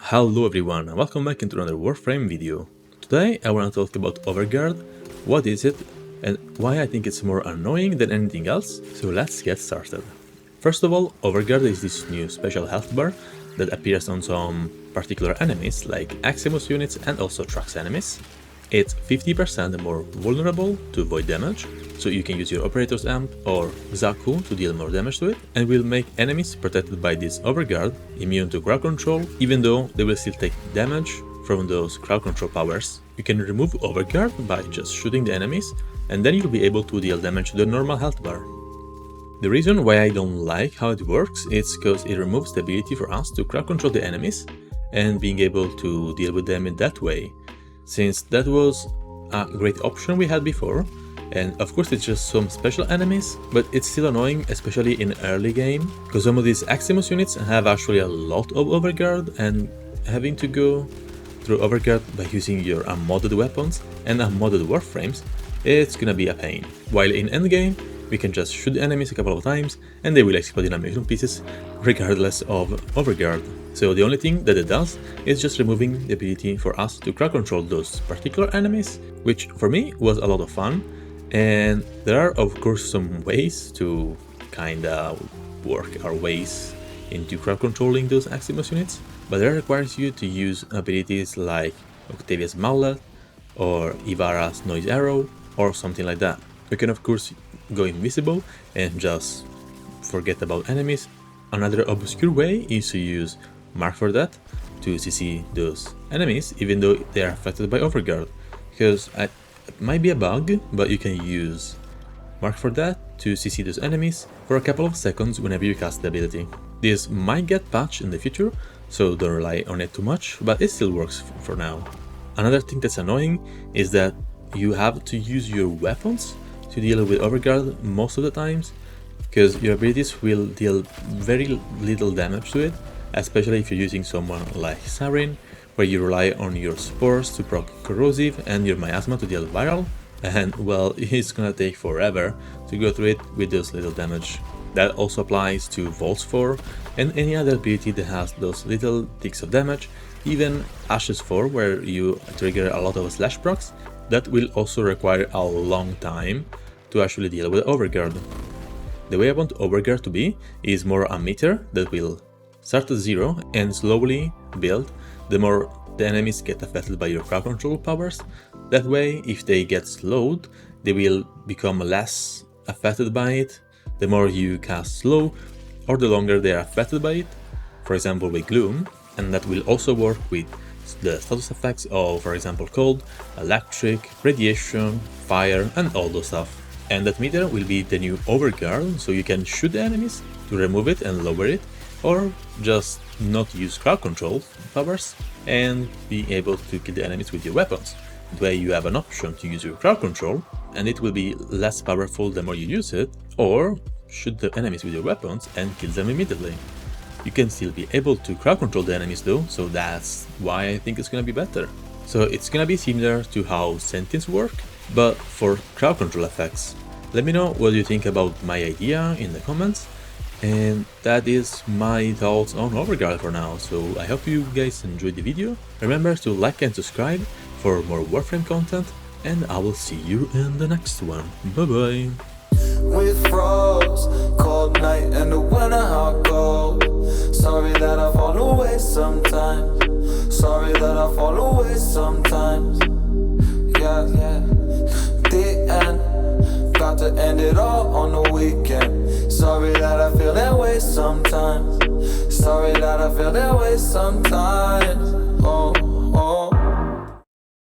Hello everyone and welcome back into another Warframe video. Today I want to talk about Overguard, what is it, and why I think it's more annoying than anything else, so let's get started. First of all, Overguard is this new special health bar that appears on some particular enemies like Aximus units and also Trax enemies. It's 50% more vulnerable to void damage, so you can use your Operator's Amp or Zaku to deal more damage to it, and will make enemies protected by this Overguard immune to crowd control, even though they will still take damage from those crowd control powers. You can remove Overguard by just shooting the enemies, and then you'll be able to deal damage to the normal health bar. The reason why I don't like how it works is because it removes the ability for us to crowd control the enemies and being able to deal with them in that way, since that was a great option we had before. And of course it's just some special enemies, but it's still annoying, especially in early game, because some of these Aximus units have actually a lot of Overguard, and having to go through Overguard by using your unmodded weapons and unmodded Warframes, it's gonna be a pain. While in endgame, we can just shoot the enemies a couple of times and they will explode in a million pieces, regardless of Overguard. So the only thing that it does is just removing the ability for us to crowd control those particular enemies, which for me was a lot of fun. And there are of course some ways to kinda work our ways into crowd controlling those Aximus units, but that requires you to use abilities like Octavia's Mallet or Ivara's Noise Arrow or something like that. You can of course go invisible and just forget about enemies. Another obscure way is to use Mark for that to CC those enemies even though they are affected by Overguard, because it might be a bug, but you can use Mark for that to CC those enemies for a couple of seconds whenever you cast the ability. This might get patched in the future, so don't rely on it too much, but it still works for now. Another thing that's annoying is that you have to use your weapons to deal with Overguard most of the times, because your abilities will deal very little damage to it, especially if you're using someone like Sarin, where you rely on your spores to proc corrosive and your miasma to deal viral, and well, it's gonna take forever to go through it with those little damage. That also applies to Volts 4 and any other ability that has those little ticks of damage, even Ashes 4 where you trigger a lot of slash procs. That will also require a long time to actually deal with Overguard. The way I want Overguard to be is more a meter that will start at 0 and slowly build the more the enemies get affected by your crowd control powers. That way, if they get slowed, they will become less affected by it the more you cast slow, or the longer they are affected by it, for example with Gloom, and that will also work with the status effects of, for example, cold, electric, radiation, fire, and all those stuff. And that meter will be the new Overguard, so you can shoot the enemies to remove it and lower it, or just not use crowd control powers and be able to kill the enemies with your weapons. That way you have an option to use your crowd control, and it will be less powerful the more you use it, or shoot the enemies with your weapons and kill them immediately. You can still be able to crowd control the enemies though, so that's why I think it's gonna be better. So it's gonna be similar to how Sentience work, but for crowd control effects. Let me know what you think about my idea in the comments, and that is my thoughts on Overguard for now, so I hope you guys enjoyed the video. Remember to like and subscribe for more Warframe content, and I will see you in the next one. Bye bye! We froze, cold night and the winter hot cold. Sorry that I fall away sometimes. Sorry that I fall away sometimes. Yeah, yeah. The end, got to end it all on the weekend. Sorry that I feel that way sometimes. Sorry that I feel that way sometimes. Oh.